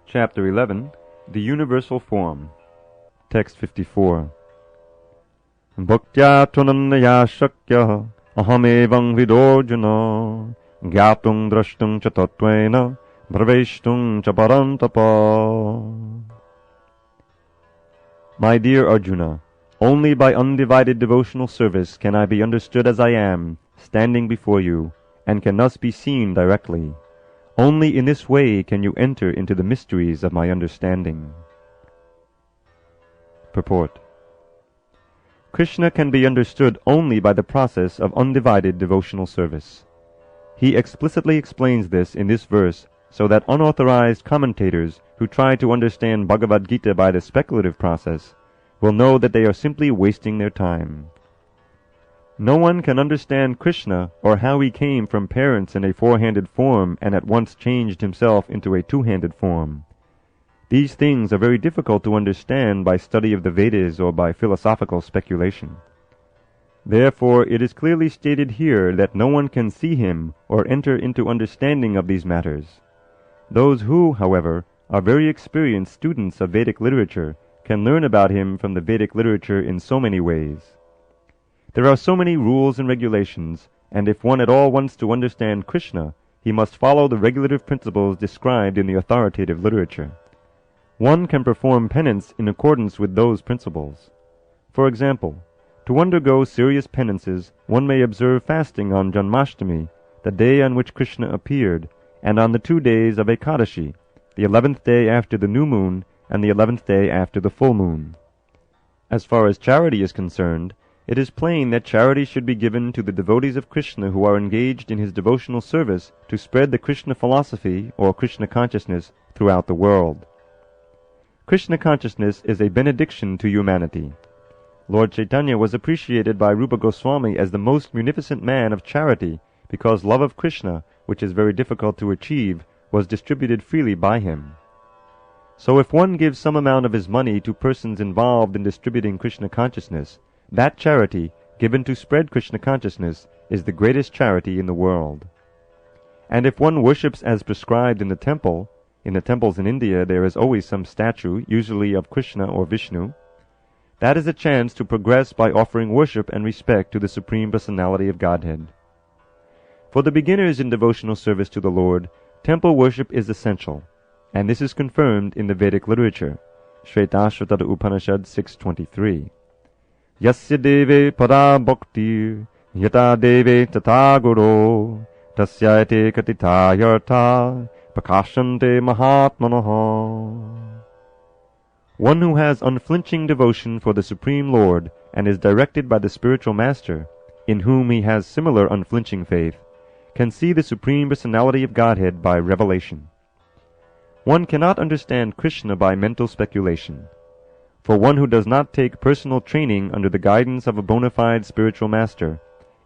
Chapter 11. The Universal Form. Text 54. Bhaktya tvanannaya shakya ahamevang vidorjuna gyātung drashtung ca tattvena bhaveshtung ca parantapa. My dear Arjuna, only by undivided devotional service can I be understood as I am, standing before you, and can thus be seen directly. Only in this way can you enter into the mysteries of my understanding. Purport. Krishna can be understood only by the process of undivided devotional service. He explicitly explains this in this verse so that unauthorized commentators who try to understand Bhagavad-gita by the speculative process will know that they are simply wasting their time. No one can understand Krishna or how he came from parents in a four-handed form and at once changed himself into a two-handed form. These things are very difficult to understand by study of the Vedas or by philosophical speculation. Therefore, it is clearly stated here that no one can see him or enter into understanding of these matters. Those who, however, are very experienced students of Vedic literature can learn about him from the Vedic literature in so many ways. There are so many rules and regulations, and if one at all wants to understand Krishna, he must follow the regulative principles described in the authoritative literature. One can perform penance in accordance with those principles. For example, to undergo serious penances, one may observe fasting on Janmashtami, the day on which Krishna appeared, and on the 2 days of Ekadashi, the 11th day after the new moon and the 11th day after the full moon. As far as charity is concerned, it is plain that charity should be given to the devotees of Krishna who are engaged in his devotional service to spread the Krishna philosophy or Krishna consciousness throughout the world. Krishna consciousness is a benediction to humanity. Lord Chaitanya was appreciated by Rupa Goswami as the most munificent man of charity because love of Krishna, which is very difficult to achieve, was distributed freely by him. So if one gives some amount of his money to persons involved in distributing Krishna consciousness, that charity, given to spread Krishna consciousness, is the greatest charity in the world. And if one worships as prescribed in the temples in India there is always some statue, usually of Krishna or Vishnu, that is a chance to progress by offering worship and respect to the Supreme Personality of Godhead. For the beginners in devotional service to the Lord, temple worship is essential, and this is confirmed in the Vedic literature, Shvetashvatara Upanishad 6.23. Yasya deve para bhaktir yata deve tata guru tasyate katita yartha prakashante mahatmanaha. One who has unflinching devotion for the Supreme Lord and is directed by the spiritual master, in whom he has similar unflinching faith, can see the Supreme Personality of Godhead by revelation. One cannot understand Krishna by mental speculation. For one who does not take personal training under the guidance of a bona fide spiritual master,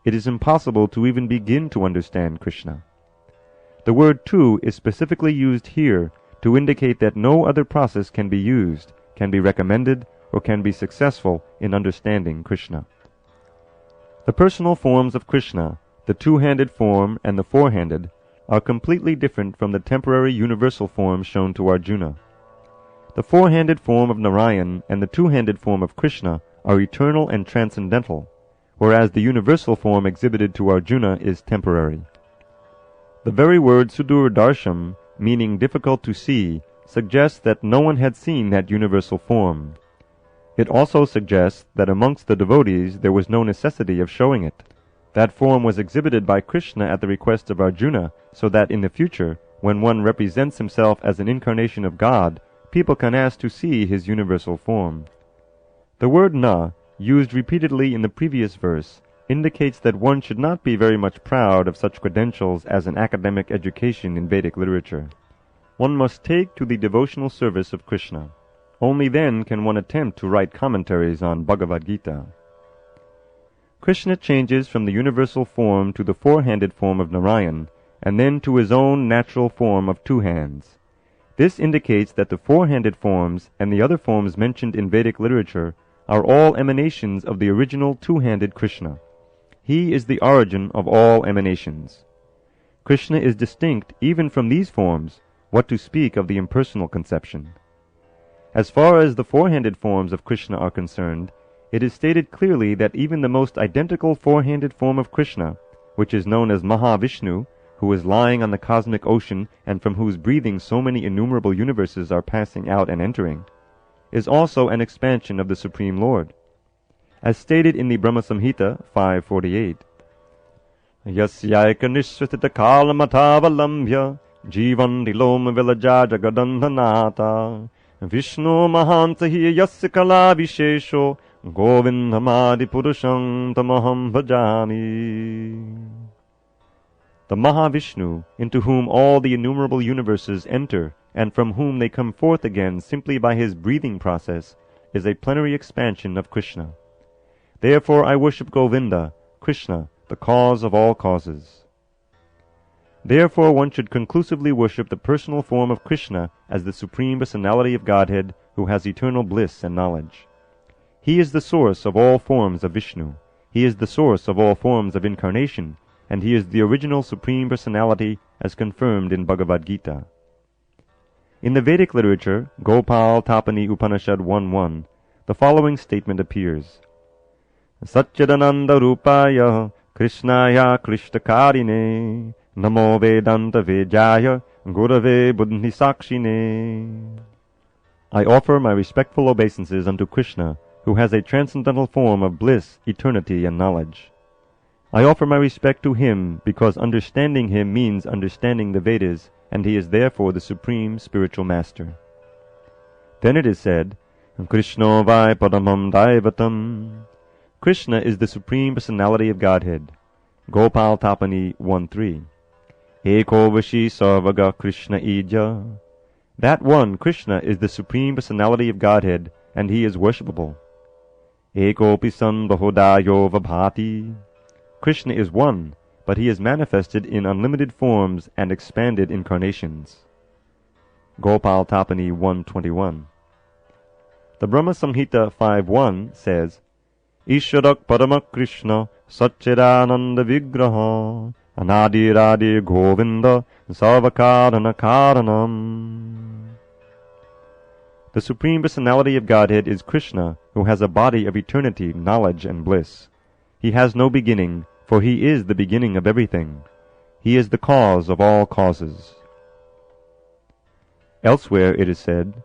it is impossible to even begin to understand Krishna. The word tu is specifically used here to indicate that no other process can be used, can be recommended, or can be successful in understanding Krishna. The personal forms of Krishna, the two-handed form and the four-handed, are completely different from the temporary universal forms shown to Arjuna. The four-handed form of Narayan and the two-handed form of Krishna are eternal and transcendental, whereas the universal form exhibited to Arjuna is temporary. The very word Sudurdarsham, meaning difficult to see, suggests that no one had seen that universal form. It also suggests that amongst the devotees there was no necessity of showing it. That form was exhibited by Krishna at the request of Arjuna, so that in the future, when one represents himself as an incarnation of God, people can ask to see his universal form. The word na, used repeatedly in the previous verse, indicates that one should not be very much proud of such credentials as an academic education in Vedic literature. One must take to the devotional service of Krishna. Only then can one attempt to write commentaries on Bhagavad-gita. Krishna changes from the universal form to the four-handed form of Narayan, and then to his own natural form of two hands. This indicates that the four-handed forms and the other forms mentioned in Vedic literature are all emanations of the original two-handed Krishna. He is the origin of all emanations. Krishna is distinct even from these forms, what to speak of the impersonal conception. As far as the four-handed forms of Krishna are concerned, it is stated clearly that even the most identical four-handed form of Krishna, which is known as Mahavishnu, who is lying on the cosmic ocean and from whose breathing so many innumerable universes are passing out and entering, is also an expansion of the Supreme Lord. As stated in the Brahma Samhita 5.48, Yasyaika nishvasita kalamathavalambhya jivanti loma vilaja jagadandhanata Vishnu mahansahi yasya kala vishesho govindhamadi purusham tamaham bhajami. The Mahavishnu, into whom all the innumerable universes enter and from whom they come forth again simply by his breathing process, is a plenary expansion of Krishna. Therefore I worship Govinda, Krishna, the cause of all causes. Therefore one should conclusively worship the personal form of Krishna as the Supreme Personality of Godhead who has eternal bliss and knowledge. He is the source of all forms of Vishnu. He is the source of all forms of incarnation, and he is the original Supreme Personality as confirmed in Bhagavad-gita. In the Vedic literature, Gopal Tapani Upanishad 1.1, the following statement appears. Satchidananda Rupaya Krishnaya Krishtakarine Namo Vedanta Vejaya Gurave Buddhi Sakshine. I offer my respectful obeisances unto Krishna, who has a transcendental form of bliss, eternity, and knowledge. I offer my respect to him because understanding him means understanding the Vedas, and he is therefore the supreme spiritual master. Then it is said, Krishno vai paramam daivatam. Krishna is the Supreme Personality of Godhead. Gopal Tapani 1.3. Eko vashi sarvaga Krishna ija. That one, Krishna, is the Supreme Personality of Godhead, and he is worshipable. Eko pisan bahodayo vabhati. Krishna is one, but he is manifested in unlimited forms and expanded incarnations. Gopal Tapani 1.21. The Brahma Samhita 5.1 says, Ishwarak Parama Krishna Satchidananda Vigraha Anadiradi Govinda Sarvakarana Karanam. The Supreme Personality of Godhead is Krishna, who has a body of eternity, knowledge, and bliss. He has no beginning, for he is the beginning of everything. He is the cause of all causes. Elsewhere it is said,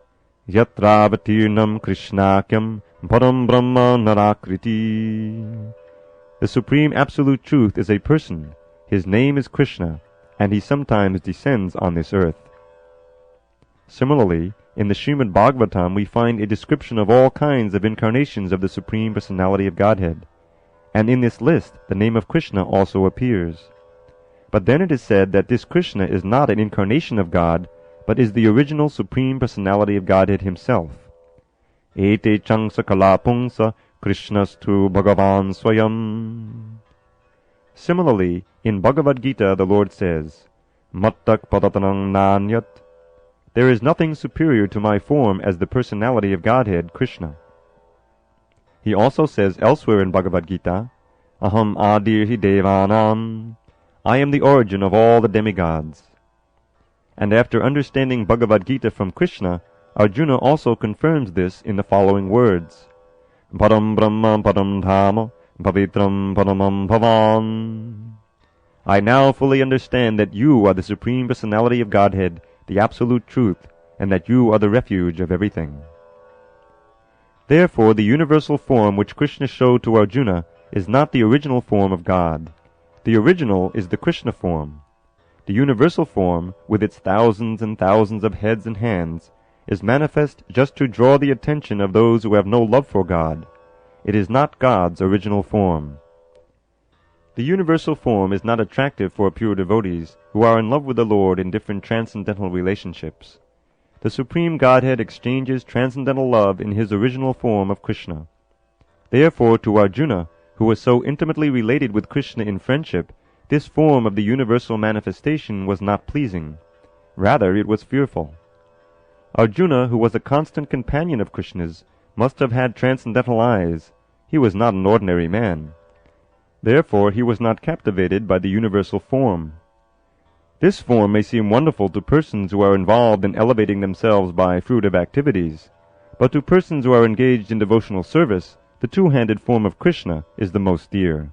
Yatravatirnam Krishnakyam Param Brahma Narakriti. The Supreme Absolute Truth is a person. His name is Krishna, and he sometimes descends on this earth. Similarly, in the Srimad Bhagavatam we find a description of all kinds of incarnations of the Supreme Personality of Godhead, and in this list the name of Krishna also appears. But then it is said that this Krishna is not an incarnation of God, but is the original Supreme Personality of Godhead himself. Ete changsa kalapungsa Krishnastu Bhagavan Swayam. Similarly, in Bhagavad-gita the Lord says, Mattak padatanang nanyat. There is nothing superior to my form as the personality of Godhead, Krishna. He also says elsewhere in Bhagavad-gita, Aham adirhi devanam. I am the origin of all the demigods. And after understanding Bhagavad-gita from Krishna, Arjuna also confirms this in the following words, Param Brahma Param Dhama Pavitram Paramam Bhavan. I now fully understand that you are the Supreme Personality of Godhead, the Absolute Truth, and that you are the refuge of everything. Therefore, the universal form which Krishna showed to Arjuna is not the original form of God. The original is the Krishna form. The universal form, with its thousands and thousands of heads and hands, is manifest just to draw the attention of those who have no love for God. It is not God's original form. The universal form is not attractive for pure devotees who are in love with the Lord in different transcendental relationships. The Supreme Godhead exchanges transcendental love in his original form of Krishna. Therefore, to Arjuna, who was so intimately related with Krishna in friendship, this form of the universal manifestation was not pleasing. Rather, it was fearful. Arjuna, who was a constant companion of Krishna's, must have had transcendental eyes. He was not an ordinary man. Therefore, he was not captivated by the universal form. This form may seem wonderful to persons who are involved in elevating themselves by fruitive activities, but to persons who are engaged in devotional service, the two-handed form of Krishna is the most dear.